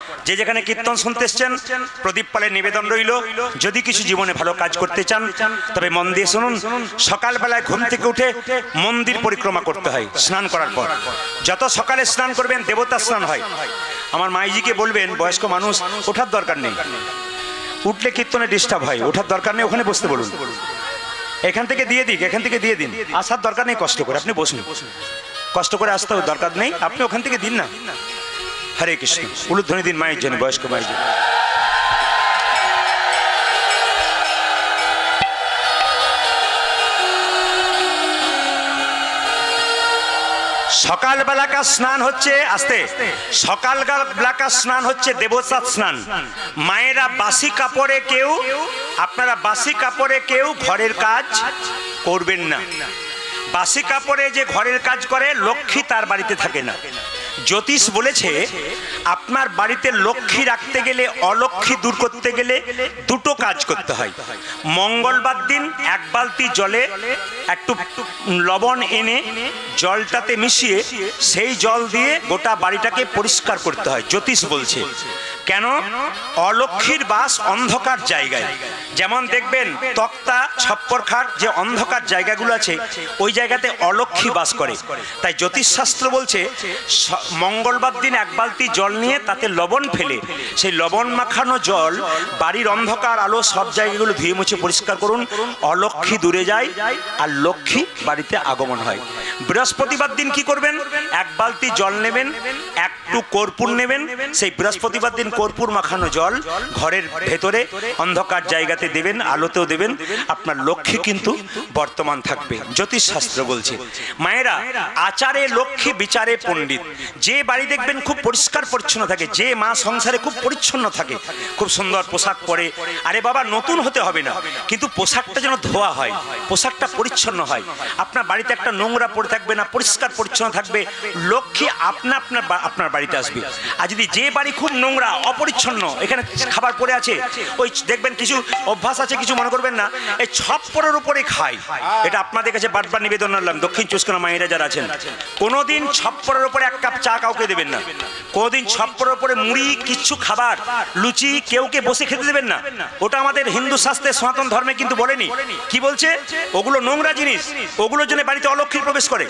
যে যেখানে কীর্তন শুনতে এসছেন প্রদীপ পালের নিবেদন রইল, যদি কিছু জীবনে ভালো কাজ করতে চান তবে মন দিয়ে শুনুন। সকালবেলায় ঘুম থেকে উঠে মন্দির পরিক্রমা করতে হয় স্নান করার পর। যত সকালে স্নান করবেন দেবতা স্নান হয়। আমার মাইজিকে বলবেন বয়স্ক মানুষ ওঠার দরকার নেই, উঠলে কীর্তনে ডিস্টার্ব হয়, ওঠার দরকার নেই, ওখানে বসতে বলুন। এখান থেকে দিয়ে দিক, এখান থেকে দিয়ে দিন, আসার দরকার নেই কষ্ট করে, আপনি বসুন, কষ্ট করে আসতে দরকার নেই, আপনি ওখান থেকে দিন না। হরে কৃষ্ণ, উলুধ্বনি দিন মায়ের জন্য, বয়স্ক মায়ের জন্য। সকালবেলাকার স্নান হচ্ছে আস্তে, সকালবেলাকার স্নান হচ্ছে দেবতার স্নান। মায়েরা বাসি কাপড়ে কেউ, আপনারা বাসি কাপড়ে কেউ ঘরের কাজ করবেন না। বাসি কাপড়ে যে ঘরের কাজ করে লক্ষ্মী তার বাড়িতে থাকে না। জ্যোতিষ বলেছে আপনার বাড়িতে লক্ষ্মী রাখতে গেলে, অলক্ষ্মী দূর করতে গেলে দুটো কাজ করতে হয়। মঙ্গলবার দিন এক বালতি জলে একটু লবণ এনে জলটাতে মিশিয়ে সেই জল দিয়ে গোটা বাড়িটাকে পরিষ্কার করতে হয়। জ্যোতিষ বলছে কেন? অলক্ষ্মীর বাস অন্ধকার জায়গায়। যেমন দেখবেন তক্তা, ছপ্পর খাট, যে অন্ধকার জায়গাগুলো আছে ওই জায়গাতে অলক্ষ্মী বাস করে। তাই জ্যোতিষশাস্ত্র বলছে মঙ্গলবার দিন এক বালতি জল নিয়ে তাতে লবণ ফেলে সেই লবণ মাখানো জল বাড়ির অন্ধকার আলো সব জায়গাগুলো ধুয়ে মুছে পরিষ্কার করুন। অলক্ষ্মী দূরে যায় আর লক্ষ্মী বাড়িতে আগমন হয়। বৃহস্পতিবার দিন কি করবেন? এক বালতি জল নেবেন, একটু কর্পূর নেবেন, সেই বৃহস্পতিবার দিন কর্পূর মাখানো জল ঘরের ভেতরে অন্ধকার জায়গাতে দেবেন, আলোতেও দেবেন, আপনার লক্ষ্মী কিন্তু বর্তমান থাকবে। জ্যোতিষশাস্ত্র বলছে মায়েরা আচারে লক্ষ্মী বিচারে পণ্ডিত। যে বাড়ি দেখবেন খুব পরিষ্কার পরিচ্ছন্ন থাকে, যে মা সংসারে খুব পরিচ্ছন্ন থাকে, খুব সুন্দর পোশাক পরে, আরে বাবা নতুন হতে হবে না, কিন্তু পোশাকটা যেন ধোয়া হয়, পোশাকটা পরিচ্ছন্ন হয়। আপনার বাড়িতে একটা নোংরা পড়ে থাকবে না, পরিষ্কার পরিচ্ছন্ন থাকবে, লক্ষ্মী আপনার বাড়িতে আসবে। আর যদি যে বাড়ি খুব নোংরা অপরিচ্ছন্ন, এখানে খাবার পড়ে আছে, ওই দেখবেন কিছু অভ্যাস আছে, কিছু মনে করবেন না, এই ছপ্পরের উপরে খায়। এটা আপনাদের কাছে বারবার নিবেদন করলাম, দক্ষিণ চব্বিশ পরগনা মায়েরা যারা আছেন, কোনোদিন ছপ্পরের উপরে এক কাপ চা কাউকে দেবেন না, কোনোদিন ছপ্পরের উপরে মুড়ি কিছু খাবার লুচি কেউকে বসে খেতে দেবেন না। ওটা আমাদের হিন্দু শাস্ত্রে সনাতন ধর্মে কিন্তু বলেনি। কি বলছে? ওগুলো নোংরা জিনিস, ওগুলোর জন্য বাড়িতে অলক্ষ্মী প্রবেশ করে।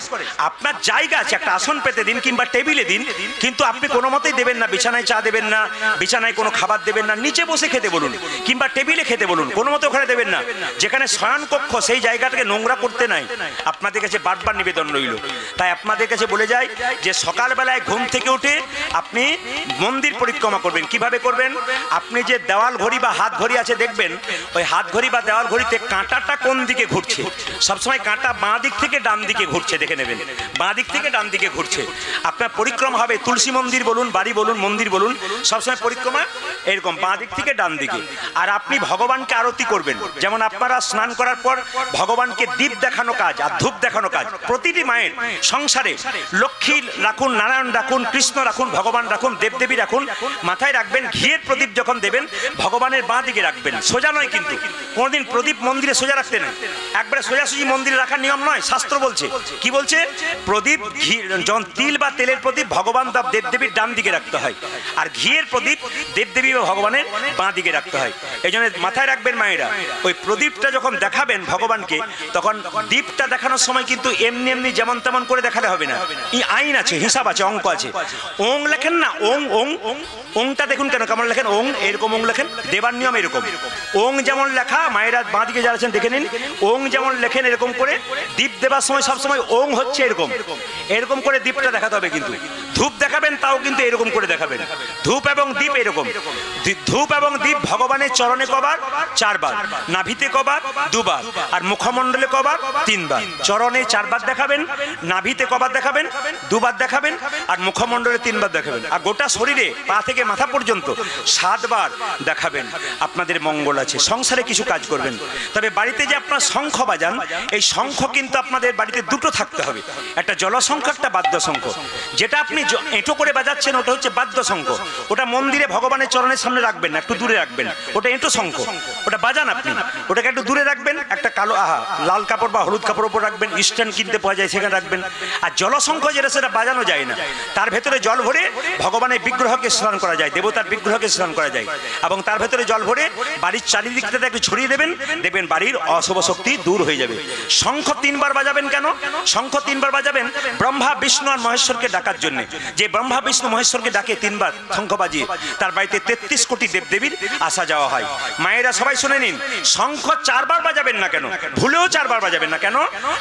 আপনার জায়গা আছে, একটা আসন পেতে দিন কিংবা টেবিলে দিন, কিন্তু আপনি কোনো মতেই দেবেন না, বিছানায় চা দেবেন না, বিছানায় কোনো খাবার দেবেন না, নিচে বসে খেতে বলুন কিংবা টেবিলে খেতে বলুন, কোনো মতে ওখানে দেবেন না। যেখানে শয়ন কক্ষ সেই জায়গাটাকে নোংরা করতে নাই। আপনাদের কাছে বারবার নিবেদন রইল। তাই আপনাদের কাছে বলে যাই যে সকালবেলায় ঘুম থেকে উঠে আপনি মন্দির পরিক্রমা করবেন। কিভাবে করবেন? আপনি যে দেওয়াল ঘড়ি বা হাত ঘড়ি আছে দেখবেন, ওই হাত ঘড়ি বা দেওয়াল ঘড়িতে কাঁটাটা কোন দিকে ঘুরছে, সবসময় কাঁটা বাঁ দিক থেকে ডান দিকে ঘুরছে, দেখে নেবেন, বাঁ দিক থেকে ডান দিকে ঘুরছে। আপনার পরিক্রমা হবে, তুলসী মন্দির বলুন, বাড়ি বলুন, মন্দির বলুন, সবসময় পরিক্রমা এরকম বাঁ দিক থেকে ডান দিকে। আর আপনি ভগবানকে আরতি করবেন। যেমন আপনারা স্নান করার পর ভগবানকে দীপ দেখানো কাজ আর ধূপ দেখানো কাজ প্রতিটি মায়ের সংসারে, লক্ষ্মী রাখুন, নারায়ণ রাখুন, কৃষ্ণ রাখুন, ভগবান রাখুন, দেবদেবী রাখুন, মাথায় রাখবেন। ঘিয়ের প্রদীপ যখন দেবেন ভগবানের বাঁ দিকে রাখবেন, সোজা নয় কিন্তু। কোনোদিন প্রদীপ মন্দিরে সোজা রাখতে নেই, একবারে সোজাসুজি মন্দিরে রাখার নিয়ম নয়। শাস্ত্র বলছে, কি বলছে? প্রদীপ ঘি, যখন তিল বা তেলের প্রদীপ ভগবান বা দেবদেবীর ডান দিকে রাখতে হয়, আর ঘিয়ের প্রদীপ দেবদেবী বা ভগবানের বাঁ দিকে রাখতে হয়। এই জন্য মাথায় রাখবেন মায়েরা, ওই প্রদীপটা যখন দেখাবেন ভগবানকে, তখন দীপটা দেখানোর সময় কিন্তু এমনি এমনি যেমন তেমন করে দেখাতে হবে না। এই আইন আছে, হিসাব আছে, অঙ্ক আছে। ওং লেখেন না, ওং ওং, ওংটা দেখুন কেন কেমন লেখেন, ওং এরকম ওং লেখেন, দেবার নিয়ম এরকম। ওং যেমন লেখা, মায়েরা বাঁ দিকে যারা আছেন দেখে নিন, ওং যেমন লেখেন এরকম করে দীপ দেবার সময় সবসময় ওং হচ্ছে এরকম, এরকম করে দীপটা দেখাতে হবে। কিন্তু ধূপ দেখাবেন তাও কিন্তু এরকম করে দেখাবেন, ধূপ এবং দীপ এরকম। ধূপ এবং দীপ ভগবানের চরণে কবার? 4 বার, নাভিতে কবার? 2 বার, আর মুখমণ্ডলে কবার? 3 বার। চরণে 4 বার দেখাবেন, নাভিতে কবার দেখাবেন? 2 বার দেখাবেন, আর মুখমণ্ডলে 3 বার দেখাবেন, আর গোটা শরীরে পা থেকে মাথা পর্যন্ত 7 বার দেখাবেন। আপনাদের মঙ্গল আছে। সংসারে কিছু কাজ করবেন, তবে বাড়িতে যে আপনার শঙ্খ বাজান, এই শঙ্খ কিন্তু আপনাদের বাড়িতে দুটো থাকতে হবে, একটা জলশঙ্খ, একটা বাদ্য শঙ্খ। যেটা আপনি আপনি এঁটো করে বাজাচ্ছেন ওটা হচ্ছে বাদ্য শঙ্খ, ওটা মন্দিরে ভগবানের চরণের সামনে রাখবেন না, একটু দূরে রাখবেন, ওটা এঁটো শঙ্খ, ওটা বাজান আপনি, ওটাকে একটু দূরে রাখবেন, একটা কালো লাল কাপড় বা হলুদ কাপড় উপর রাখবেন, স্ট্যান্ড কিনতে পাওয়া যায় সেখানে রাখবেন। আর জলশঙ্খ যেটা সেটা বাজানো যায় না, তার ভেতরে জল ভরে ভগবানের বিগ্রহকে স্নান করা যায়, দেবতার বিগ্রহকে স্নান করা যায়, এবং তার ভেতরে জল ভরে বাড়ির চারিদিকটাতে একটু ছড়িয়ে দেবেন, দেখবেন বাড়ির অশুভ শক্তি দূর হয়ে যাবে। শঙ্খ 3 বার বাজাবেন কেন? শঙ্খ 3 বার বাজাবেন ব্রহ্মা বিষ্ণু আর মহেশ্বরকে ডাকার জন্য। যে ব্রহ্মা বিষ্ণু মহেশ্বরকে ডাকে 3 বার শঙ্খ বাজিয়ে, তার বাড়িতে 33 কোটি দেবদেবীর আসা যাওয়া হয়। মায়েরা সবাই শুনে নিন, শঙ্খ 4 বার বাজাবেন না কেন? ভুলেও 4 বার বাজাবেন না কেন?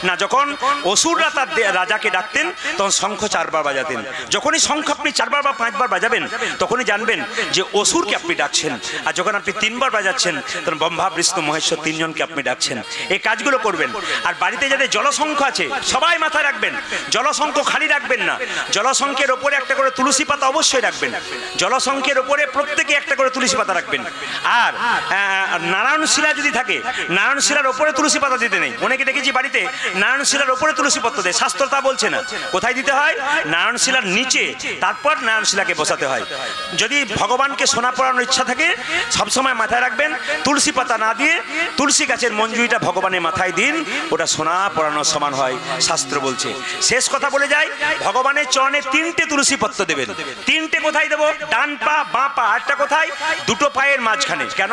না, যখন অসুররা তার রাজাকে ডাকতেন তখন শঙ্খ 4 বার বাজাতেন। যখনই শঙ্খ আপনি 4 বার বা 5 বার বাজাবেন তখনই জানবেন যে অসুরকে আপনি ডাকছেন। আর যখন আপনি 3 বার বাজাচ্ছেন তখন ব্রহ্মা বিষ্ণু মহেশ্বর 3 জনকে আপনি ডাকছেন। এই কাজগুলো করবেন। আর বাড়িতে যাদের জলশঙ্খ আছে সবাই মাথায় রাখবেন, জলশঙ্খ খালি রাখবেন না, জলশঙ্খের ওপরে একটা করে তুলসী পাতা অবশ্যই রাখবেন। জলশঙ্খের ওপরে প্রত্যেকে একটা করে তুলসী পাতা রাখবেন। আর নারায়ণ শিলা যদি থাকে, নারায়ণ শিলার ওপরে তুলসী পাতা দিতে নেই। অনেকে দেখেছি বাড়িতে নারায়ণ শিলার ওপরে তুলসী পত্র দেয়, শাস্ত্র তা বলছে না। কোথায় দিতে হয়? নারায়ণ শিলার নিচে, তারপর নারায়ণ শিলাকে বসাতে হয়। যদি ভগবানকে সোনা পড়ানোর ইচ্ছা থাকে সবসময় মাথায় রাখবেন, তুলসী পাতা না দিয়ে তুলসী গাছের মঞ্জুরিটা ভগবানের মাথায় দিন, ওটা সোনা পড়ানোর সমান হয়, শাস্ত্র বলছে। শেষ কথা বলে যাই, ভগবানের চরণে 3টে তুলসী পত্র দেবেন। 3টে কোথায় দেবো? ডান পা, বাঁ পা, একটা কোথায়? 2টো পায়ের মাঝখানে। কেন?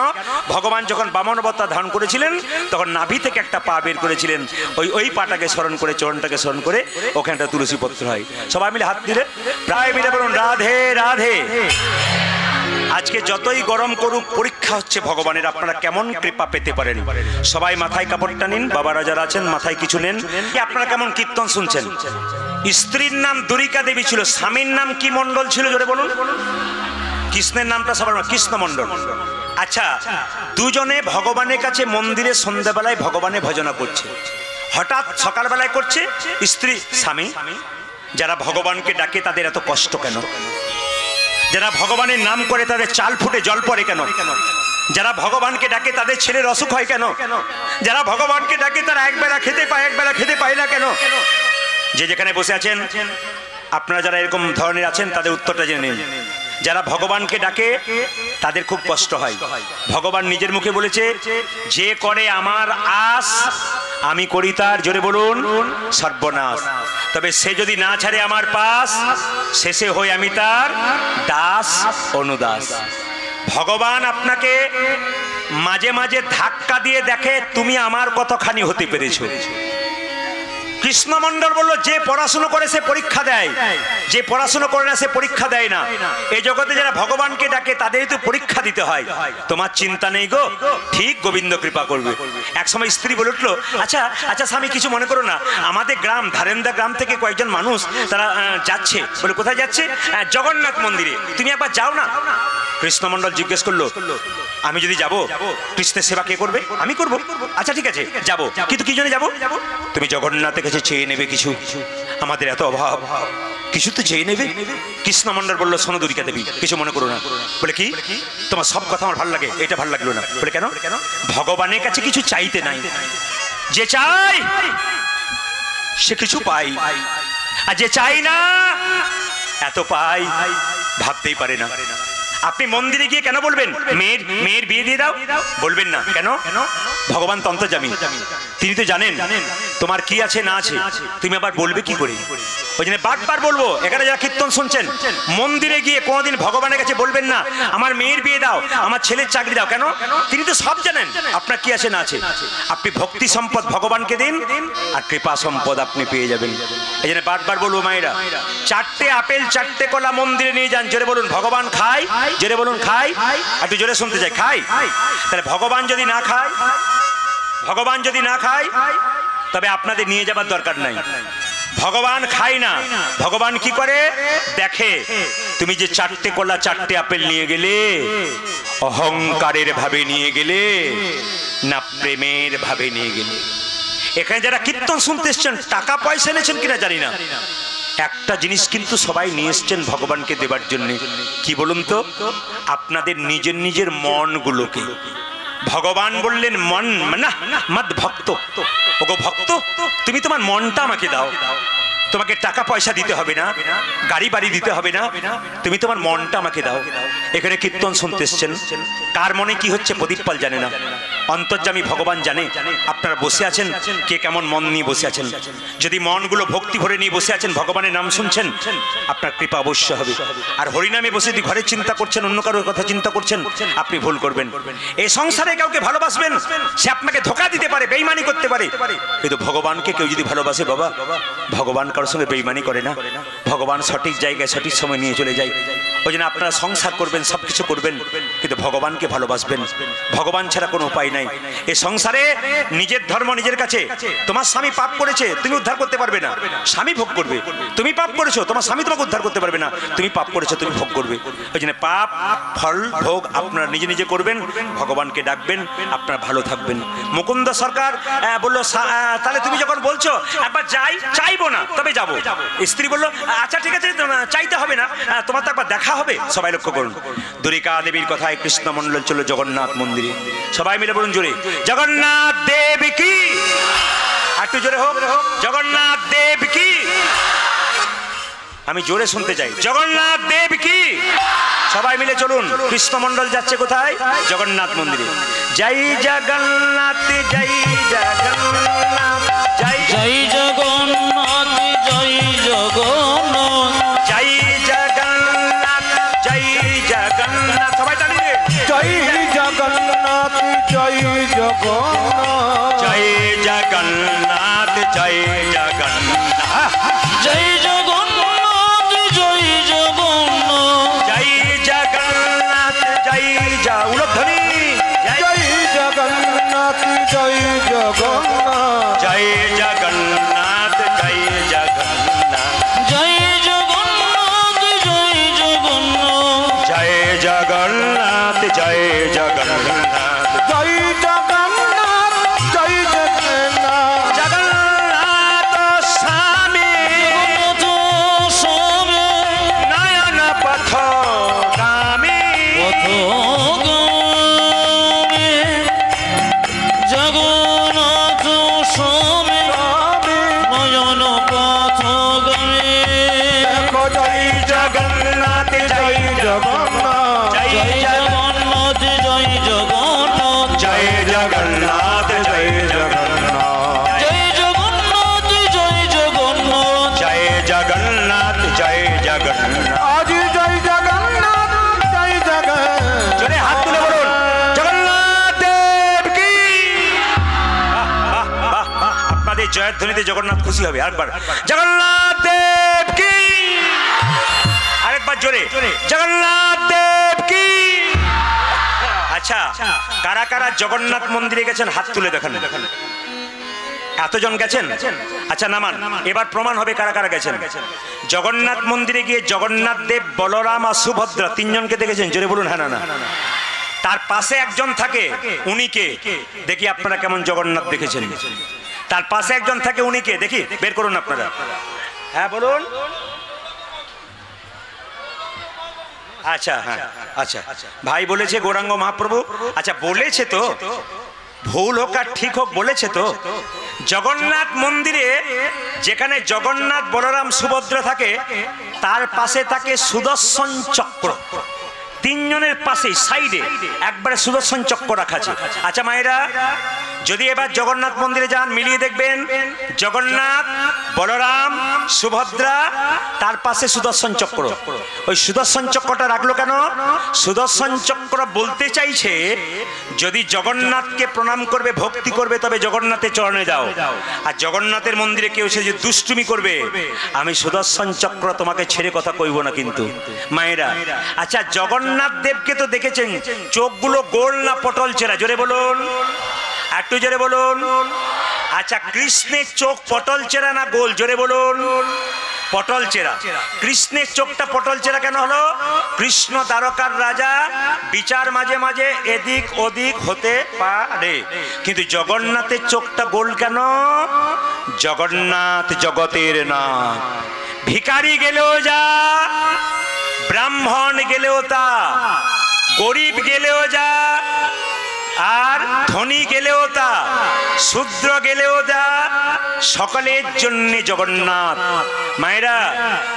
ভগবান যখন বামন অবতার ধারণ করেছিলেন তখন নাভি থেকে একটা পা বের করেছিলেন, ওই পাটাকে স্মরণ করে, চরণটাকে স্মরণ করে ওখানটা তুলসী পত্র হয়। সবাই মিলে হাত দিলে প্রায় মিলে বলুন রাধে রাধে। আজকে যতই গরম করুক, পরীক্ষা হচ্ছে ভগবানের, আপনারা কেমন কৃপা পেতে পারেন। সবাই মাথায় কাপড়টা নিন, বাবারা যারা আছেন মাথায় কিছু নেন। আপনারা কেমন কীর্তন শুনছেন? স্ত্রীর নাম দুরিকা দেবী ছিল, স্বামীর নাম কি মণ্ডল ছিল জোরে বলুন? কৃষ্ণের নামটা সবার কৃষ্ণ মণ্ডল। আচ্ছা, দুজনে ভগবানের কাছে মন্দিরে সন্ধ্যাবেলায় ভগবানের ভজনা করছে, হঠাৎ সকালবেলায় করছে স্ত্রী স্বামী। যারা ভগবানকে ডাকে তাদের এত কষ্ট কেন? যারা ভগবানের নাম করে তাদের চাল ফুটে জল পড়ে কেন? যারা ভগবানকে ডাকে তাদের ছেলের অসুখ হয় কেন? যারা ভগবানকে ডাকে তারা একবেলা খেতে পায়, একবেলা খেতে পায় না কেন? যে যেখানে বসে আছেন আপনারা যারা এরকম ধরনের আছেন তাদের উত্তরটা জেনে নিন। যারা ভগবানকে ডাকে তাদের খুব কষ্ট হয়। ভগবান নিজের মুখে বলেছে, যে করে আমার আস আমি করি তার, জোরে বলুন, সর্বনাশ। তবে সে যদি না ছাড়ে আমার পাশ, শেষে হই আমি তার দাস অনুদাস। ভগবান আপনাকে মাঝে মাঝে ধাক্কা দিয়ে দেখে তুমি আমার কতখানি হতে পেরেছো। কৃষ্ণমণ্ডল বলল, যে পড়াশুনো করে সে পরীক্ষা দেয়, যে পড়াশুনো করে না সে পরীক্ষা দেয় না। এই জগতে যারা ভগবানকে ডাকে তাদেরই তো পরীক্ষা দিতে হয়। তোমার চিন্তা নেই গো, ঠিক গোবিন্দ কৃপা করবে। এক সময় স্ত্রী বলে উঠলো, আচ্ছা আচ্ছা স্বামী কিছু মনে করো না, আমাদের গ্রাম ধারেন্দা গ্রাম থেকে কয়েকজন মানুষ তারা যাচ্ছে। বলে কোথায় যাচ্ছে? জগন্নাথ মন্দিরে, তুমি একবার যাও না। কৃষ্ণমণ্ডল জিজ্ঞেস করলো, আমি যদি যাব কৃষ্ণের সেবা কে করবে? আমি করব। আচ্ছা ঠিক আছে যাব, কিন্তু কি জন্য যাব? তুমি জগন্নাথের কাছে চেয়ে নেবে কিছু, আমাদের এত অভাব, কিছু তো চেয়ে নেবে। কৃষ্ণমণ্ডল বললো, শোনো দুরিকা দেবী, কিছু মনে করো না। বলে কি? তোমার সব কথা আমার ভালো লাগে, এটা ভালো লাগলো না। বলে কেন? ভগবানের কাছে কিছু চাইতে নাই, যে চাই সে কিছু পাই, আর যে চাই না এত পাই ভাবতেই পারে না। আপনি মন্দিরে গিয়ে কেন বলবেন মেয়ের বিয়ে দিয়ে দাও? বলবেন না কেন? ভগবান তন্ত্রজামী, তিনি তো জানেন তোমার কি আছে না আছে, তুমি আবার বলবে কি করে? ওই জন্য বারবার বলবো, এখানে যারা কীর্তন শুনছেন, মন্দিরে গিয়ে কোনোদিন ভগবানের কাছে বলবেন না আমার মেয়ের বিয়ে দাও, আমার ছেলের চাকরি দাও। কেন? তিনি তো সব জানেন আপনার কি আছে না আছে। আপনি ভক্তি সম্পদ ভগবানকে দিন, আর কৃপা সম্পদ আপনি পেয়ে যাবেন। এই জন্য বারবার বলবো মায়েরা, 4টে আপেল 4টে কলা মন্দিরে নিয়ে যান, জোরে বলুন ভগবান খায়, জোরে বলুন খায়। একটু জোরে শুনতে চাই, খায়। তাহলে ভগবান যদি না খায়, ভগবান যদি না খায় তবে আপনাদের নিয়ে যাবার দরকার নাই। ভগবান খায় না, ভগবান কি করে দেখে, তুমি যে 4টে কলা 4টে আপেল নিয়ে গেলে অহংকারের ভাবে নিয়ে গেলে না প্রেমের ভাবে নিয়ে গেলে। এখানে যারা কীর্তন শুনতে এসছেন টাকা পয়সা এনেছেন কিনা জানি না, একটা জিনিস কিন্তু সবাই নিয়ে এসছেন ভগবানকে দেবার জন্য। কি বলুন তো? আপনাদের নিজের নিজের মনগুলোকে। ভগবান বললেন মন না মদ ভক্ত, ওগো ভক্ত তুমি তোমার মনটা আমাকে দাও। তোমাকে টাকা পয়সা দিতে হবে না, গাড়ি বাড়ি দিতে হবে না, তুমি তোমার মনটা আমাকে দাও। এখানে কীর্তন শুনতে এসছেন, কার মনে কি হচ্ছে প্রদীপ পাল জানে না, অন্তর্যামী ভগবান জানে। আপনারা বসে আছেন, কে কেমন মন নিয়ে বসে আছেন। যদি মনগুলো ভক্তি ভরে নিয়ে বসে আছেন, ভগবানের নাম শুনছেন, আপনার কৃপা অবশ্য হবে। আর হরিনামে বসে যদি ঘরের চিন্তা করছেন, অন্য কারোর কথা চিন্তা করছেন, আপনি ভুল করবেন। এই সংসারে কাউকে ভালোবাসবেন, সে আপনাকে ধোঁকা দিতে পারে, বেঈমানি করতে পারে, কিন্তু ভগবানকে কেউ যদি ভালোবাসে বাবা, ভগবান কারোর সঙ্গে বেঈমানি করে না। ভগবান সঠিক জায়গায় সঠিক সময় নিয়ে চলে যায়। ওই জন্য আপনারা সংসার করবেন, সবকিছু করবেন, কিন্তু ভগবানকে ভালোবাসবেন। ভগবান ছাড়া কোনো উপায় নাই। এই সংসারে নিজের ধর্ম নিজের কাছে। তোমার স্বামী পাপ করেছে, তুমি উদ্ধার করতে পারবে না, স্বামী ভোগ করবে। তুমি পাপ করেছো, তোমার স্বামী তোমাকে উদ্ধার করতে পারবে না, তুমি পাপ করেছো, তুমি ভোগ করবে। ওই জন্য পাপ ফল ভোগ আপনারা নিজে নিজে করবেন, ভগবানকে ডাকবেন, আপনারা ভালো থাকবেন। মুকুন্দ সরকার বললো, তাহলে তুমি যখন বলছো একবার যাই, চাইবো না তবে যাবো। স্ত্রী বললো, আচ্ছা ঠিক আছে, চাইতে হবে না, তোমার তো একবার দেখা হবে। সবাই লক্ষ্য করুন, দুর্গা দেবীর কথায় কৃষ্ণ মন্ডল চলল জগন্নাথ মন্দিরে। সবাই মিলে বলুন জোরে, জগন্নাথ দেব কি। একটু জোরে হোক, জগন্নাথ দেব কি। আমি জোরে শুনতে চাই, জগন্নাথ দেব কি। সবাই মিলে চলুন, কৃষ্ণ মন্ডল যাচ্ছে কোথায়? জগন্নাথ মন্দিরে। জয় জগন্নাথ, জয় জগন্নাথ, জয় জয় জগন্নাথ, জয় জগন্নাথ, জয় জগন্নাথ, জয় জগন্নাথ। সবাই তালিয়ে জয় জগন্নাথ, জয় জগন্নাথ, জয় জগন্নাথ, জয় জগন্নাথ, জয় জগন্নাথ, জয় জগন্নাথ, জয় জগন্নাথ, জয় উলধ্বনি, জয় জগন্নাথ, জয় জগন্নাথ, জয় জগন্নাথ, জয় জগন্নাথ, জয় জগন্নাথ, জয় জগন্নাথ, জয় জগন্নাথ, জয় জগন্নাথ, জয় জগন্নাথ, জয় জগন্নাথ, জগন্নাথ স্বামী, স্বামী নয়ন পথ গামী, জগন্নাথ স্বামী নয়ন পথ গামী। জয় জগন্নাথ, জয় জগন্নাথ, জয় জগন্নাথ, জয় জগন্নাথ, জয় জগন্নাথ, জয় জগন্নাথ, জয় জগন্নাথ, জয় জগন্নাথ, জয় জগন্নাথ, জয় জগন্নাথ, আজ জয় জগন্নাথ, জয় জগন্নাথ। জোরে হাত তুলে বলুন, জগন্নাথ দেব কি। আপনাদের জয়ের ধ্বনিতে জগন্নাথ খুশি হবে। আরেকবার, জগন্নাথ দেব কি। আরেকবার জোরে, জগন্নাথ দেব কি। আচ্ছা, কারা কারা জগন্নাথ মন্দিরে গেছেন হাত তুলে দেখান। এতজন গেছেন? আচ্ছা নামান, এবার প্রমাণ হবে কারা কারা গেছেন। জগন্নাথ মন্দিরে গিয়ে জগন্নাথ দেব, বলরাম আর সুভদ্রা তিনজনকে দেখেছেন? জোরে বলুন হ্যাঁ না না। তার পাশে একজন থাকে, উনি কে? দেখি আপনারা কেমন জগন্নাথ দেখেছেন। তার পাশে একজন থাকে, উনি কে? দেখি বের করুন আপনারা। হ্যাঁ বলুন। আচ্ছা হ্যাঁ, আচ্ছা ভাই বলেছে গৌরাঙ্গ মহাপ্রভু। আচ্ছা বলেছে তো, ভুল হোক আর ঠিক হোক বলেছে তো। জগন্নাথ মন্দিরে যেখানে জগন্নাথ, বলরাম, সুভদ্রা থাকে, তার পাশে থাকে সুদর্শন চক্র। তিনজনের পাশে সাইডে একবারে সুদর্শন চক্র রাখা আছে। আচ্ছা মায়েরা, যদি এবার জগন্নাথ মন্দিরে যান, মিলিয়ে দেখবেন জগন্নাথ, বলরাম, সুভদ্রা, তার পাশে সুদর্শন চক্র। ওই সুদর্শন চক্রটা রাখলো কেন? সুদর্শন চক্র বলতে চাইছে, যদি জগন্নাথকে প্রণাম করবে, ভক্তি করবে, তবে জগন্নাথের চরণে যাও। আর জগন্নাথের মন্দিরে কেউ সে যে দুষ্টুমি করবে, আমি সুদর্শন চক্র তোমাকে ছেড়ে কথা কইব না কিন্তু। মায়েরা, আচ্ছা জগন্নাথ দেবকে তো দেখেছেন, চোখগুলো গোল না পটল চেরা? জোরে বলুন, একটু জোরে বলুন। আচ্ছা কৃষ্ণের চোখ পটল চেরা না গোল? জোরে বলুন। পটল চেরা। কৃষ্ণের চোখটা পটল চেরা কেন হলো? কৃষ্ণ দ্বারকার রাজা, বিচার মাঝে মাঝে এদিক ওদিক হতে পারে, কিন্তু জগন্নাথের চোখটা গোল কেন? জগন্নাথ জগতের নাথ। ভিখারি গেলেও যা, ব্রাহ্মণ গেলেও তা, গরিব গেলেও যা, আর ধনী গেলেও তা, শূদ্র গেলেও যা, সকলের জন্য জগন্নাথ। মায়েরা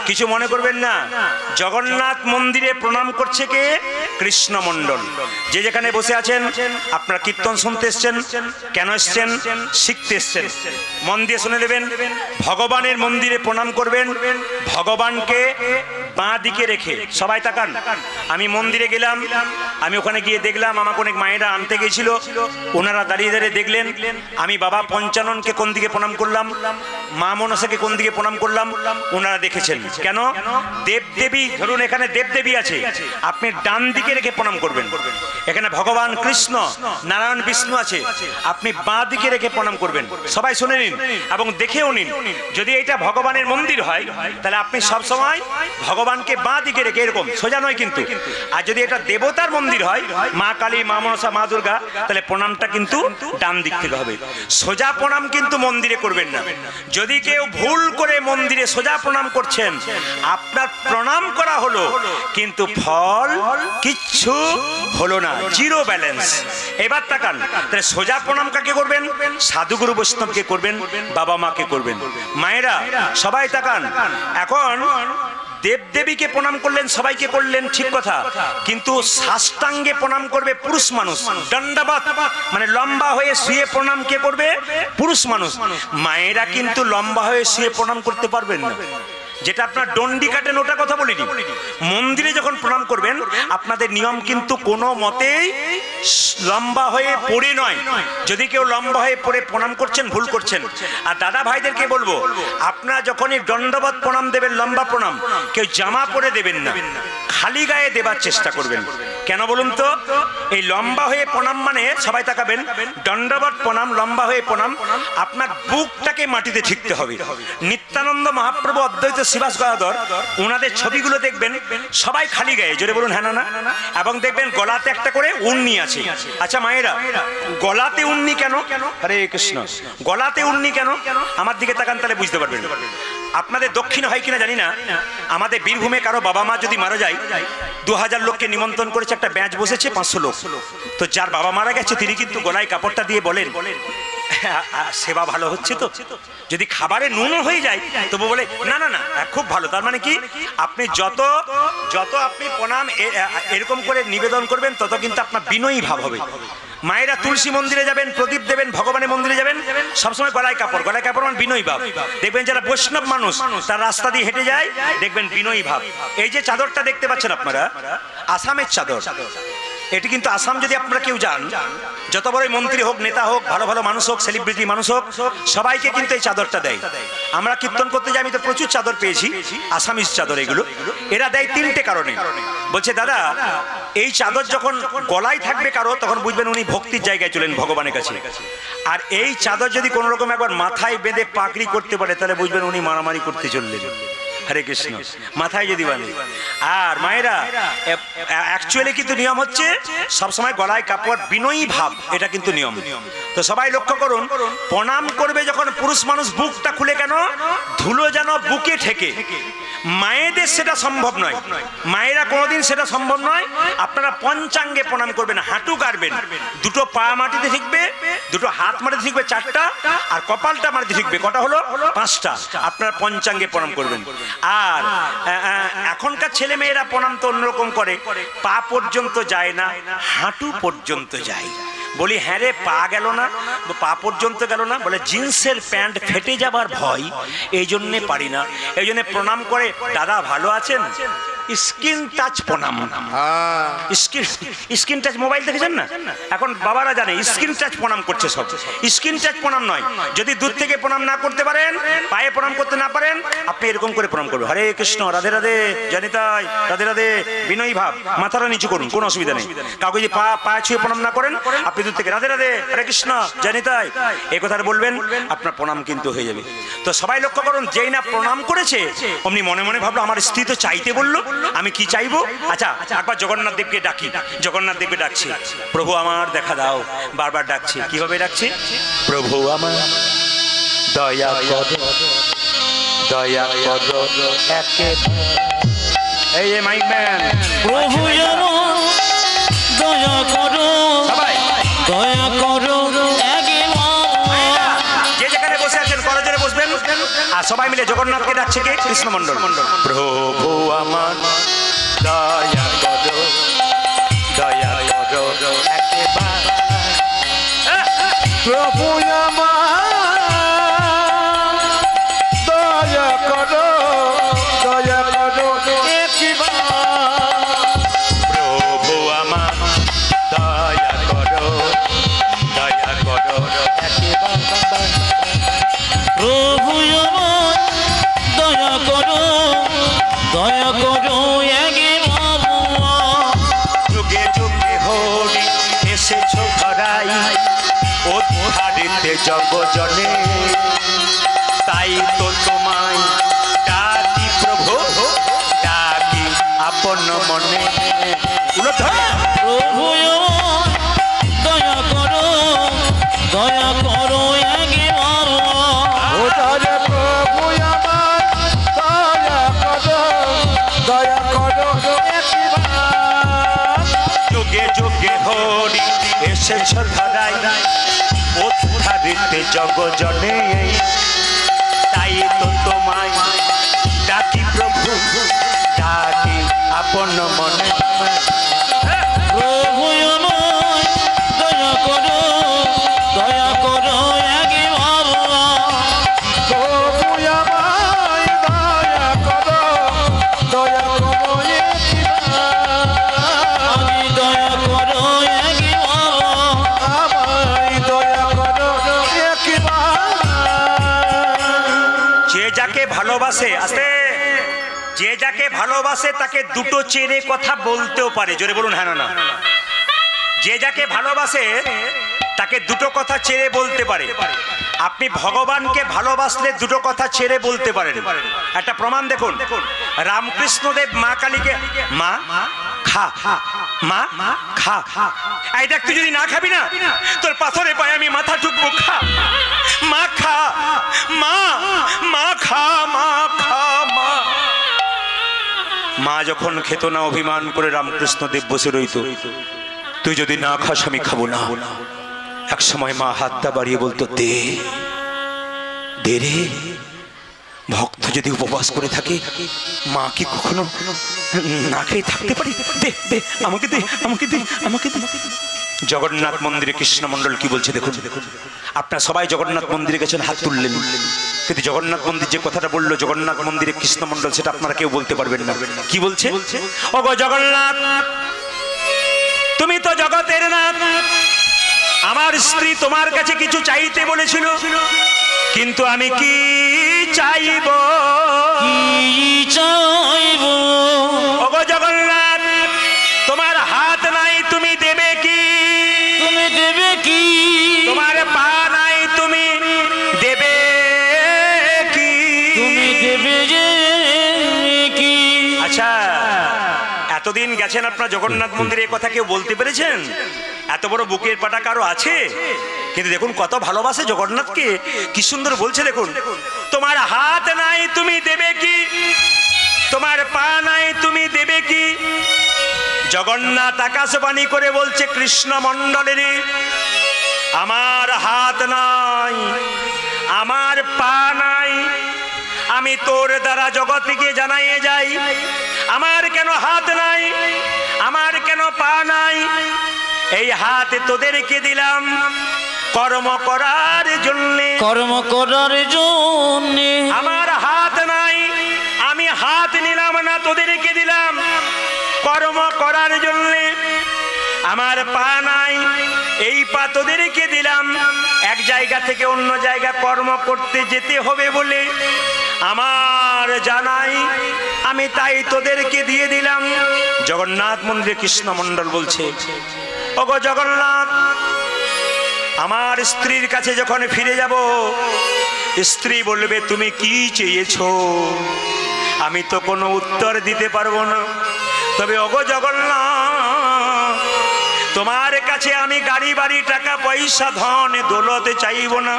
কিছু মনে করবেন না, জগন্নাথ মন্দিরে প্রণাম করছে কে? কৃষ্ণ মণ্ডল। যে যেখানে বসে আছেন, আপনারা কীর্তন শুনতে এসছেন, কেন এসছেন? শিখতে এসছেন। মন দিয়ে শুনে নেবেন, ভগবানের মন্দিরে প্রণাম করবেন, ভগবানকে বাঁ দিকে রেখে। সবাই তাকান। আমি মন্দিরে গেলাম, আমি ওখানে গিয়ে দেখলাম আমাকে অনেক মায়েরা আনতে গেছিল, ওনারা দাঁড়িয়ে দাঁড়িয়ে দেখলেন আমি বাবা পঞ্চাননকে কোন দিকে প্রণাম করলাম, মা মনসাকে কোন দিকে প্রণাম করলাম, ওনারা দেখেছেন। কেন? দেবদেবী, ধরুন এখানে দেবদেবী আছে, আপনি ডান দিকে রেখে প্রণাম করবেন। এখানে ভগবান কৃষ্ণ, নারায়ণ, বিষ্ণু আছে, আপনি বাঁ দিকে রেখে প্রণাম করবেন। সবাই শুনে নিন এবং দেখেও নিন। যদি এটা ভগবানের মন্দির হয় তাহলে আপনি সব সময় ভগবানকে বাঁ দিকে রেখে, এরকম সোজা নয় কিন্তু। আর যদি এটা দেবতার মন্দির হয়, মা কালী, মা মনসা, মা দুর্গা, তাহলে প্রণামটা কিন্তু ডান দিক থেকে হবে। সোজা প্রণাম কিন্তু মন্দিরে করবেন না। যদি কেউ ভুল করে মন্দিরে সোজা প্রণাম করছেন, আপনার প্রণাম করা হলো কিন্তু ফল কিচ্ছু হলো না, জিরো ব্যালেন্স। এবার তাকান, তাহলে সোজা প্রণাম কাকে করবেন? সাধুগুরু বৈষ্ণবকে করবেন, বাবা মাকে করবেন। মায়েরা সবাই তাকান। এখন দেবদেবীকে প্রণাম করলেন, সবাইকে করলেন, ঠিক কথা, কিন্তু সাষ্টাঙ্গে প্রণাম করবে পুরুষ মানুষ। দণ্ডবত মানে লম্বা হয়ে শুয়ে প্রণাম কে করবে? পুরুষ মানুষ। মায়েরা কিন্তু লম্বা হয়ে শুয়ে প্রণাম করতে পারবেন না। যেটা আপনার ডন্ডি কাটেন ওটা কথা বলিনি। মন্দিরে যখন প্রণাম করবেন, আপনাদের নিয়ম কিন্তু কোনো মতেই লম্বা হয়ে পড়ে নয়। যদি কেউ লম্বা হয়ে পড়ে প্রণাম করছেন, ভুল করছেন। আর দাদা ভাইদেরকে বলবো, আপনারা যখনই দণ্ডবত প্রণাম দেবেন, লম্বা প্রণাম, কেউ জামা পরে দেবেন না, খালি গায়ে দেবার চেষ্টা করবেন। কেন বলুন তো? এই লম্বা হয়ে প্রণাম মানে, সবাই তাকাবেন, দণ্ডবত প্রণাম, লম্বা হয়ে প্রণাম, আপনার বুকটাকে মাটিতে ঠেকতে হবে। নিত্যানন্দ মহাপ্রভু, অদ্বৈত শ্রীবাস গদাধর, ওনাদের ছবিগুলো দেখবেন সবাই খালি গায়ে, জোরে বলুন হ্যাঁ না? এবং দেখবেন গলাতে একটা করে উন্নি আছে। আচ্ছা মায়েরা, গলাতে উন্নি কেন? হরে কৃষ্ণ। গলাতে উন্নি কেন? আমার দিকে তাকান, তাহলে বুঝতে পারবেন। আপনাদের দক্ষিণে হয় কিনা জানি না, আমাদের বীরভূমে কারো বাবা মা যদি মারা যায়, 2000 লোককে নিমন্ত্রণ করেছে, একটা ব্যাচ বসেছে 500 লোক। তো যার বাবা মারা গেছে তিনি কিন্তু গলায় কাপড়টা দিয়ে বলেন, সেবা ভালো হচ্ছে তো? যদি খাবারে নুনও হয়ে যায় তবু বলে না না না খুব ভালো। তার মানে কি, আপনি যত আপনি প্রণাম এরকম করে নিবেদন করবেন, তত কিন্তু আপনার বিনয়ী ভাব হবে। মায়েরা তুলসী মন্দিরে যাবেন, প্রদীপ দেবেন, ভগবানের মন্দিরে যাবেন, সবসময় গলায় কাপড় মানে বিনয়ী ভাব। দেখবেন যারা বৈষ্ণব মানুষ, তার রাস্তা দিয়ে হেঁটে যায়, দেখবেন বিনয়ী ভাব। এই যে চাদরটা দেখতে পাচ্ছেন আপনারা, আসামের চাদর। এটি কিন্তু আসাম যদি আপনারা কেউ যান, যত বড়ই মন্ত্রী হোক, নেতা হোক, ভালো ভালো মানুষ হোক, সেলিব্রিটি মানুষ হোক, সবাইকে কিন্তু এই চাদরটা দেয়। আমরা কীর্তন করতে যাই, আমি তো প্রচুর চাদর পেয়েছি, আসামিজ চাদর এগুলো। এরা দেয় 3টে কারণে। বলছে দাদা, এই চাদর যখন গলায় থাকবে কারো, তখন বুঝবেন উনি ভক্তির জায়গায় চলেন, ভগবানের কাছে। আর এই চাদর যদি কোনো রকম একবার মাথায় বেঁধে পাকড়ি করতে পারে, তাহলে বুঝবেন উনি মারামারি করতে চললেন। হরে কৃষ্ণ। মাথায় যদি বাঁধে। আর মায়েরা অ্যাকচুয়ালি কিন্তু নিয়ম হচ্ছে সবসময় গলায় কাপড়, বিনয়ী ভাব, এটা কিন্তু নিয়ম। তো সবাই লক্ষ্য করুন, প্রণাম করবে যখন পুরুষ মানুষ, বুকটা খুলে, কেন? ধুলো যেন বুকে ঠেকে। মায়েদের সেটা সম্ভব নয়, মায়েরা কোনোদিন সেটা সম্ভব নয়। আপনারা পঞ্চাঙ্গে প্রণাম করবেন, হাঁটু গাড়বেন, দুটো পা মাটিতে ঠিকবে, দুটো হাত মাটিতে ঠিকবে 4টা, আর কপালটা মাটিতে ঠিকবে, কটা হলো? 5টা। আপনারা পঞ্চাঙ্গে প্রণাম করবেন। আর এখনকার ছেলে মেয়েরা প্রণাম তো অন্যরকম করে, পা পর্যন্ত যায় না, হাঁটু পর্যন্ত যায়। বলি হ্যাঁ রে, পা গেল না, পা পর্যন্ত গেল না? বলে জিন্সের প্যান্ট ফেটে যাবার ভয়, এই জন্যে পারি না। এই জন্য প্রণাম করে, দাদা ভালো আছেন? স্ক্রিন টাচ প্রণাম। স্ক্রিন টাচ মোবাইল দেখেছেন না? এখন বাবারা জানে স্ক্রিন টাচ প্রণাম করছে সব। স্ক্রিন টাচ প্রণাম নয়। যদি দূর থেকে প্রণাম না করতে পারেন, পায়ে প্রণাম করতে না পারেন, আপনি এরকম করে প্রণাম করবেন, হরে কৃষ্ণ, রাধে রাধে, জানিতাই, রাধে রাধে, বিনয়ী ভাব, মাথাটা নিচু করুন, কোনো অসুবিধা নেই। কাউকে যদি পা ছুঁয়ে প্রণাম না করেন, আপনি দূর থেকে রাধে রাধে, হরে কৃষ্ণ, জানিতাই, এই কথাটা বলবেন, আপনার প্রণাম কিন্তু হয়ে যাবে। তো সবাই লক্ষ্য করুন, যেই না প্রণাম করেছে, অমনি মনে মনে ভাবলো আমার স্ত্রী তো চাইতে বললো, আমি কি চাইবো? আচ্ছা একবার জগন্নাথ দেবকে ডাকি। জগন্নাথ দেবকে ডাকছি, প্রভু আমার দেখা দাও, বারবার ডাকছি। কিভাবে ডাকছি? প্রভু আমার দয়া কর, দয়া কর একে। এই মাইক ম্যান, প্রভু জানো দয়া করো, সবাই দয়া করো, একে আর সবাই মিলে জগন্নাথকে ডাকছে কে? কৃষ্ণমণ্ডল। প্রভু আমার দয়া করো, দয়া করো একবার, প্রভু আমার দয়া করো, দয়া করো একবার, প্রভু আমার দয়া করো, দয়া করো একবার, প্রভু আমার দয়া করো, দয়া করো একবার, যুগে যুগে হরি এসেছো ধরাই, উদ্ধারিতে জগজনে, তাই তো তোমায় ডাকি প্রভু, ডাকি আপন মনে। প্রভু আমার দয়া করো, দয়া করো একবার, ও দয়া প্রভু আমার দয়া করো, দয়া করো একবার, যুগে যুগে হরি এসেছো ধরাই, উদ্ধারিতে জগজনে, তাই তো তোমায় ডাকি প্রভু, ডাকি আপন মনে। প্রভু আমার দয়া করো, দয়া করো একবার, প্রভু আমায় দয়া করো, দয়া করো একবার, আমি দয়া করো একবার, আমায় দয়া করো একবার। যে যাকে ভালোবাসে, আস্তে, যে যাকে ভালোবাসে তাকে দুটো চেরে কথা বলতেও পারে। জোরে বলুন হ্যাঁ না। যে যাকে ভালোবাসে তাকে দুটো কথা ছেড়ে বলতে পারে। আপনি ভগবানকে ভালোবাসলে দুটো কথা ছেড়ে বলতে পারেন। একটা প্রমাণ দেখুন, রামকৃষ্ণদেব মা কালীকে মা খা, মা খা, এই দেখ তুই যদি না খাবি না তোর পাথরে পায়ে আমি মাথা ঠুকবো, খা মা, খা মা, মা খা, মা খা, মা। মা যখন খেত না অভিমান করে রামকৃষ্ণদেব বসে রইত, তুই যদি না খাস আমি খাবো না। এক সময় মা হাতটা বাড়িয়ে বলতো, দে দে রে। ভক্ত যদি উপবাস করে থাকে মা কি কখনো না খেয়ে থাকতে পারে? দে দে, আমাকে দে, আমাকে দে, আমাকে দে। জগন্নাথ মন্দিরে কৃষ্ণমণ্ডল কি বলছে দেখুন। আপনারা সবাই জগন্নাথ মন্দিরে গেছেন, হাত তুললেন, কিন্তু জগন্নাথ মন্দির যে কথাটা বললো জগন্নাথ মন্দিরে কৃষ্ণমণ্ডল, সেটা আপনারা কেউ বলতে পারবেন না। কি বলছে? ও গো জগন্নাথ, তুমি তো জগতের নাথ, আমার স্ত্রী তোমার কাছে কিছু চাইতে বলেছিল, কিন্তু আমি কি চাইব, কি চাইব, ওগো জগন্নাথ, তোমার হাত নাই তুমি দেবে কি, তুমি দেবে কি, তোমার পা নাই তুমি দেবে কি, তুমি দেবে যে কি। আচ্ছা, এতদিন গেছেন আপনার জগন্নাথ মন্দিরে, এই কথা কেউ বলতে পেরেছেন? এত বড় বুকের পাটা কারো আছে? কিন্তু দেখুন কত ভালোবাসে জগন্নাথকে, কি সুন্দর বলছে দেখুন, তোমার হাত নাই তুমি দেবে কি, তোমার পা নাই তুমি দেবে কি। জগন্নাথ আকাশবাণী করে বলছে কৃষ্ণমণ্ডলের, আমার হাত নাই, আমার পা নাই, আমি তোর দ্বারা জগৎকে জানাইয়ে যাই, আমার কেন হাত নাই, আমার কেন পা নাই। এই হাত তোদেরকে দিলাম কর্ম করার জন্য, কর্ম করার জন্য। আমার হাত নাই, আমি হাত নিলাম না, তোদেরকে দিলাম কর্ম করার জন্য। আমার পা নাই, এই পা তোদেরকে দিলাম এক জায়গা থেকে অন্য জায়গা কর্ম করতে যেতে হবে বলে আমার জানাই, আমি তাই তোদেরকে দিয়ে দিলাম। জগন্নাথ মন্দিরে কৃষ্ণমণ্ডল বলছে, ওগো জগন্নাথ, আমার স্ত্রীর কাছে যখন ফিরে যাব, স্ত্রী বলবে তুমি কি চেয়েছো, আমি তো কোনো উত্তর দিতে পারবো না। তবে ওগো জগন্নাথ, তোমার কাছে আমি গাড়ি বাড়ি টাকা পয়সা ধন দৌলত চাইব না।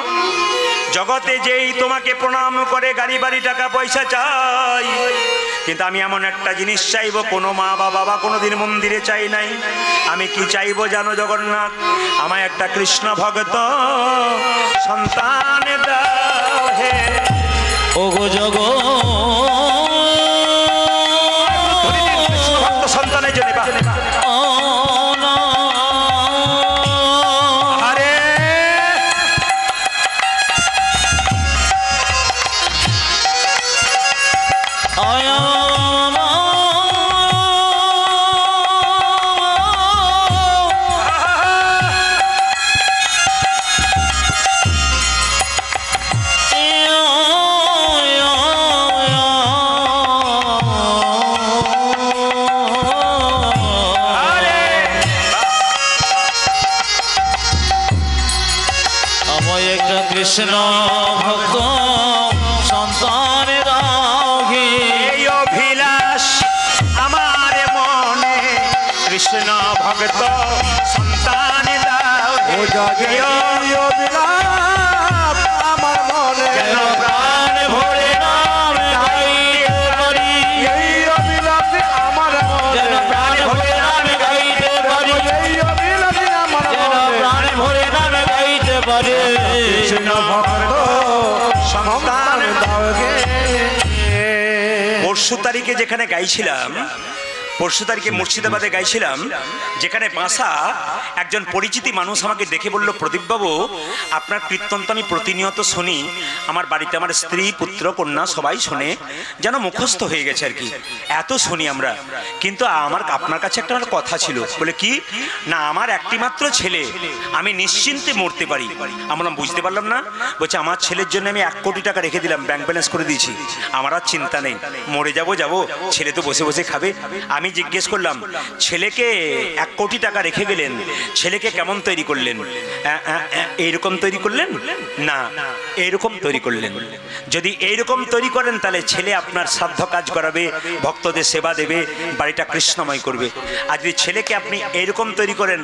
জগতে যেই তোমাকে প্রণাম করে গাড়ি বাড়ি টাকা পয়সা চাই, কিন্তু আমি এমন একটা জিনিস চাইব, কোনো মা বা বাবা কোনোদিন মন্দিরে চাই নাই। আমি কি চাইবো জানো জগন্নাথ? আমায় একটা কৃষ্ণ ভক্ত সন্তান দাও হে ওগো জগৎ ভক্ত সন্তানের জন্য আরে কৃষ্ণ ভক্ত সন্তান রাখে এই অভিলাষ আমার মনে কৃষ্ণ ভক্ত সন্তান দাও ও জাগে এই অবিলাপ আমার মনে যেন প্রাণ ভরে নাম গাইতে পারি এই অবিলাপ আমার যেন মনে প্রাণ ভরে নাম গাইতে পারি এই অবিলাপ আমার যেন মনে প্রাণ ভরে নাম গাইতে পারি কৃষ্ণ ভক্ত সন্তান দাও গে পরশু তারিখে যেখানে গাইছিলাম, পরশু তারিখে মুর্শিদাবাদে গাইছিলাম, যেখানে বাঁশা একজন পরিচিতি মানুষ আমাকে দেখে বলল, প্রদীপবাবু আপনার কীর্তন তো আমি প্রতিনিয়ত শুনি, আমার বাড়িতে আমার স্ত্রী পুত্র কন্যা সবাই শোনে, যেন মুখস্থ হয়ে গেছে আর কি, এত শুনি আমরা, কিন্তু আমার আপনার কাছে একটা আমার কথা ছিল। বলে কি না, আমার একটি মাত্র ছেলে, আমি নিশ্চিন্তে মরতে পারি। আমরা বুঝতে পারলাম না। বলছে আমার ছেলের জন্য আমি 1 কোটি টাকা রেখে দিলাম, ব্যাংক ব্যালেন্স করে দিয়েছি, আমার আর চিন্তা নেই, মরে যাব, ছেলে তো বসে বসে খাবে। আমি জিজ্ঞেস করলাম, ছেলেকে 1 কোটি টাকা রেখে গেলেন, ছেলেকে কেমন তৈরি করলেন? এইরকম তৈরি করলেন না, এইরকম তৈরি করলেন। যদি এইরকম তৈরি করেন তাহলে ছেলে আপনার শ্রাদ্ধ কাজ করাবে, ভক্তদের সেবা দেবে, বাড়িটা কৃষ্ণময় করবে। আর যদি ছেলেকে আপনি এইরকম তৈরি করেন,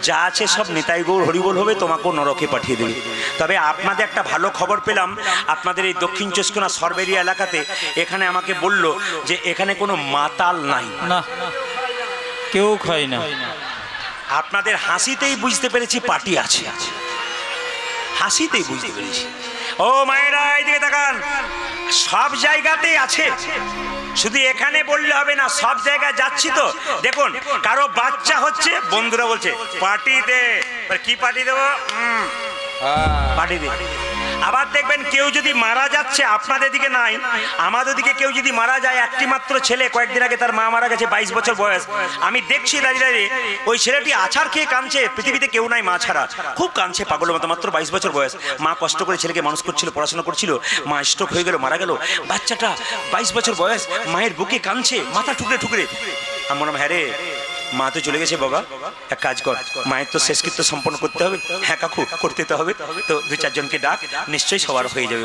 যা আছে সব নিতাই গৌর হরিবোল হবে, তোমাকেও নরকে পাঠিয়ে দেবে। তবে আপনাদের একটা ভালো খবর পেলাম, আপনাদের এই দক্ষিণ চব্বিশ পরগনা সরবেরিয়া এলাকাতে এখানে আমাকে বলল যে এখানে কোনো মাতাল নাই, না কেউ খায় না। আপনাদের হাসিতেই বুঝতে পেরেছি পার্টি আছে, হাসিতেই বুঝতে পেরেছি। ও মায়েরা এইদিকে তাকান, সব জায়গাতেই আছে, শুধু এখানে বললে হবে না, সব জায়গায় যাচ্ছি তো। দেখুন কারো বাচ্চা হচ্ছে, বন্ধুরা বলছে পার্টি দে, কি পার্টি দেবো, পার্টি দে। আবার দেখবেন কেউ যদি মারা যাচ্ছে, আপনাদের দিকে নাই, আমাদের দিকে কেউ যদি মারা যায়, একটি মাত্র ছেলে, কয়েকদিন আগে তার মা মারা গেছে, 22 বছর বয়স, আমি দেখছি দাঁড়িয়ে দাঁড়িয়ে ওই ছেলেটি আছাড় খেয়ে কাঁদছে, পৃথিবীতে কেউ নাই মা ছাড়া, খুব কাঁদছে পাগলের মতো, মাত্র 22 বছর বয়স, মা কষ্ট করে ছেলেকে মানুষ করছিল, পড়াশোনা করছিল, মা স্ট্রোক হয়ে গেল, মারা গেল, বাচ্চাটা 22 বছর বয়স, মায়ের বুকে কাঁদছে, মাথা ঠুকরে ঠুকরে। আমি বললাম হ্যাঁ রে, মা তো চলে গেছে বাবা, এক কাজ কর, মায়ের তো শেষকৃত্য সম্পন্ন করতে হবে। হ্যাঁ কাকু করতে তো হবে, তো 2-4 জনকে ডাক, নিশ্চয়ই সবার হয়ে যাবে।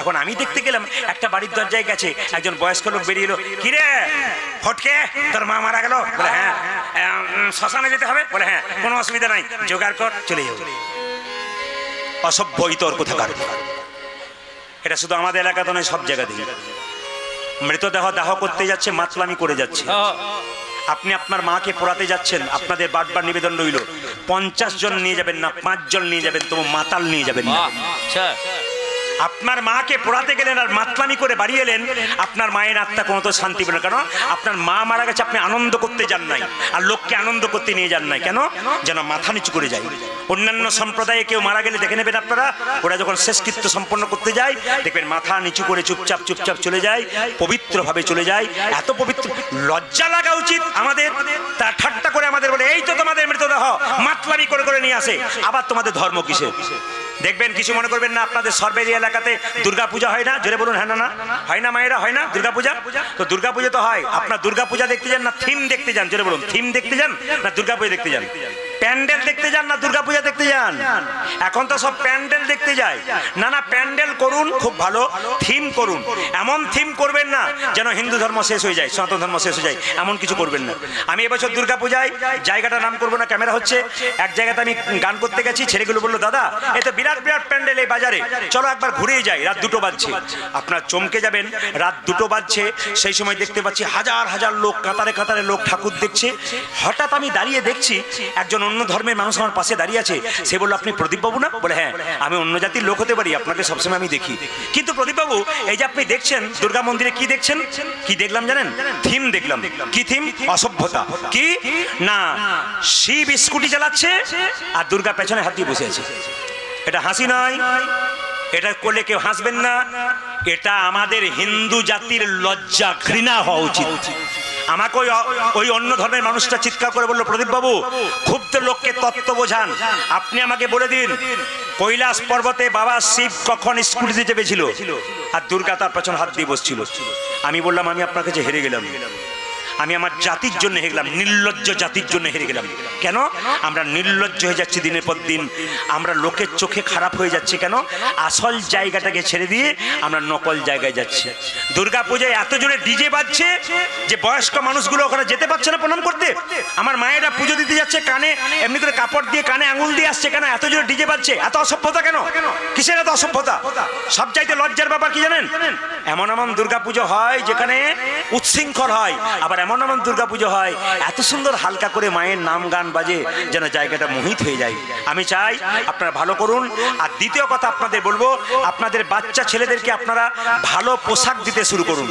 এখন আমি দেখতে গেলাম একটা বাড়ির দরজায় গেছে, একজন বয়স্ক লোক বেরিয়ে এলো, কিরে ফটকে তোর মা মারা গেল? বলে হ্যাঁ। শ্মশানে যেতে হবে? বলে হ্যাঁ। কোনো অসুবিধা নাই, জোগাড় কর, চলে যাবে। অসভ্য ইতর কোথাকার। এটা শুধু আমাদের এলাকাতে নয়, সব জায়গাতেই মৃতদেহ দাহ করতে যাচ্ছে, মাতলামি করে যাচ্ছে। আপনি আপনার মাকে পোড়াতে যাচ্ছেন, আপনাদের বারবার নিবেদন রইল 50 জন নিয়ে যাবেন না, 5 জন নিয়ে যাবেন, তবু মাতাল নিয়ে যাবেন না। আপনার মাকে পোড়াতে গেলেন আর মাতলামি করে বাড়ি এলেন, আপনার মায়ের আত্মা কোনো তো শান্তি পেল না। কেন? আপনার মা মারা গেছে, আপনি আনন্দ করতে যান নাই, আর লোককে আনন্দ করতে নিয়ে যান নাই। কেন? যেন মাথা নিচু করে যায়। অন্যান্য সম্প্রদায়ে কেউ মারা গেলে দেখে নেবেন আপনারা, ওরা যখন শেষকৃত্য সম্পন্ন করতে যায় দেখবেন মাথা নিচু করে চুপচাপ চুপচাপ চলে যায়, পবিত্রভাবে চলে যায়। এত পবিত্র, লজ্জা লাগা উচিত আমাদের। তা ঠাট্টা করে আমাদের বলে, এই তো তোমাদের মৃতদেহ, মাতলামি করে করে নিয়ে আসে, আবার তোমাদের ধর্ম কিসের? দেখবেন, কিছু মনে করবেন না, আপনাদের সরবেরিয়া এলাকাতে দুর্গাপূজা হয় না? জোরে বলুন হ্যাঁ না? হয় না মায়েরা, হয় না দুর্গাপূজা? তো দুর্গাপূজা তো হয়, আপনার দুর্গাপূজা দেখতে যান না থিম দেখতে যান? জোরে বলুন, থিম দেখতে যান না দুর্গাপূজা দেখতে যান? প্যান্ডেল দেখতে যান না দুর্গাপূজা দেখতে যান? এখন তো সব প্যান্ডেল দেখতে যায়। না না, প্যান্ডেল করুন, খুব ভালো, থিম করুন। এমন থিম করবেন না যেন হিন্দু ধর্ম শেষ হয়ে যায়, সনাতন ধর্ম শেষ হয়ে যায়, এমন কিছু করবেন না। আমি এবছর দুর্গাপূজায়, জায়গাটার নাম করবো না, ক্যামেরা হচ্ছে, এক জায়গাতে আমি গান করতে গেছি, ছেলেগুলো বললো দাদা এ তো বিরাট বিরাট প্যান্ডেল এই বাজারে, চলো একবার ঘুরেই যাই। রাত 2টো বাজছে, আপনার চমকে যাবেন, রাত 2টো বাজছে, সেই সময় দেখতে পাচ্ছি হাজার হাজার লোক, কাতারে কাতারে লোক ঠাকুর দেখছে। হঠাৎ আমি দাঁড়িয়ে দেখছি একজন অন্য ধর্মের মানুষ আমার পাশে দাঁড়িয়ে আছে, সে বলল আপনি প্রদীপবাবু না? বলে হ্যাঁ, আমি অন্য জাতির লোক হতে পারি, আপনাকে সবসময় আমি দেখি। কিন্তু প্রদীপবাবু, এই যে আপনি দেখছেন দুর্গা মন্দিরে, কি দেখছেন? কি দেখলাম জানেন? থিম দেখলাম। কি থিম? অসভ্যতা। কি না, শিব স্কুটি চালাচ্ছে আর দুর্গা পেছনে হাত দিয়ে বসে আছে। এটা হাসি নয়, এটা করলে কেউ হাসবেন না, এটা আমাদের হিন্দু জাতির লজ্জা, ঘৃণা হওয়া উচিত। আমাকে ওই অন্য ধর্মের মানুষটা চিৎকার করে বললো, প্রদীপ বাবু, ক্ষুব্ধ লোককে তত্ত্ব বোঝান, আপনি আমাকে বলে দিন কৈলাস পর্বতে বাবা শিব কখন স্কুটিতে চেপেছিল আর দুর্গা তার পেছনে হাত দিয়ে বসছিল? আমি বললাম আমি আপনার কাছে হেরে গেলাম, আমি আমার জাতির জন্য হেরে গেলাম, নির্লজ্জ জাতির জন্য হেরে গেলাম। কেন আমরা নির্লজ্জ হয়ে যাচ্ছি দিনের পর দিন? আমরা লোকের চোখে খারাপ হয়ে যাচ্ছে কেন? আসল জায়গাটাকে ছেড়ে দিয়ে আমরা নকল জায়গায় যাচ্ছি। দুর্গা পূজায় এত জোরে ডিজে বাজছে যে বয়স্ক মানুষগুলো ওখানে যেতে পারছে না প্রণাম করতে। আমার মায়েরা পুজো দিতে যাচ্ছে, কানে এমনি করে কাপড় দিয়ে কানে আঙুল দিয়ে আসছে, কেন এত জোরে ডিজে বাজছে? এত অসভ্যতা কেন? কিসের এত অসভ্যতা? সবচাইতে লজ্জার ব্যাপার কি জানেন? এমন এমন দুর্গা পুজো হয় যেখানে উচ্ছৃঙ্খল হয়, আবার এমন এমন দুর্গা পুজো হয় এত সুন্দর হালকা করে মায়ের নাম গান বাজে যেন জায়গাটা মোহিত হয়ে যায়। আমি চাই আপনারা ভালো করুন। আর দ্বিতীয় কথা আপনাদের বলবো, আপনাদের বাচ্চা ছেলেদেরকে আপনারা ভালো পোশাক দিতে শুরু করুন।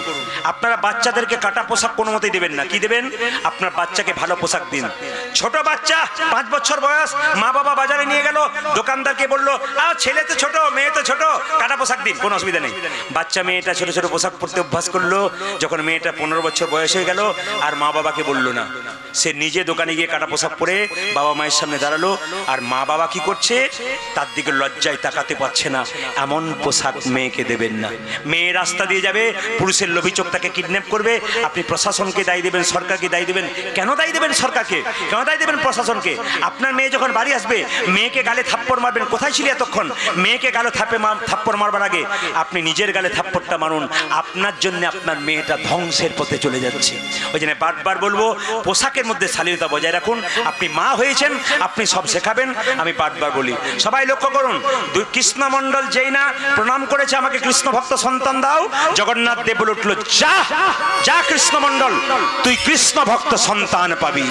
আপনারা বাচ্চাদেরকে কাটা পোশাক কোনো মতেই দেবেন না। কি দেবেন? আপনার বাচ্চাকে ভালো পোশাক দিন। ছোট বাচ্চা 5 বছর বয়স, মা বাবা বাজারে নিয়ে গেল, দোকানদারকে বললো ছেলে তো ছোট, মেয়ে তো ছোট, কাটা পোশাক দিন, কোনো অসুবিধা নেই। বাচ্চা মেয়েটা ছোট ছোট পোশাক পরতে অভ্যাস করলো। যখন মেয়েটা 15 বছর বয়স হয়ে গেল, আর মা বাবাকে বললো না, সে নিজে দোকানে গিয়ে কাটা পোশাক পরে বাবা মায়ের সামনে দাঁড়ালো। আর মা বাবা কি করছে? তার দিকে লজ্জায় তাকাতে পারছে না। এমন পোশাক মেয়েকে দেবেন না। মেয়ে রাস্তা দিয়ে যাবে, পুরুষের লোভী চোখ তাকে কিডন্যাপ করবে। আপনি প্রশাসনকে দায়ী দেবেন, সরকারকে দায়ী দেবেন। কেন দায়ী দেবেন সরকারকে? কেন দায়ী দেবেন প্রশাসনকে? আপনার মেয়ে যখন বাড়ি আসবে, মেয়েকে গালে থাপ্পড় মারবেন। কোথায় ছিলি এতক্ষণ? মেয়েকে গালে থাপ্পড় মারবার আগে আপনি নিজের গালে থাপ্পড়টা মারুন। আপনার জন্য আপনার মেয়েটা ধ্বংসের পথে চলে যাচ্ছে। ওই জন্য বারবার বলবো, পোশাকের মধ্যে শালীনতা বজায় রাখুন। আপনি মা হয়েছেন, আপনি সব শেখাবেন। আমি বারবার বলি, সবাই লক্ষ্য করুন, কৃষ্ণ মণ্ডল যেই না প্রণাম করেছে আমাকে কৃষ্ণ ভক্ত সন্তান দাও, জগন্নাথ দেব বলে উঠলো, যা যা কৃষ্ণ মণ্ডল, তুই কৃষ্ণ ভক্ত সন্তান পাবি।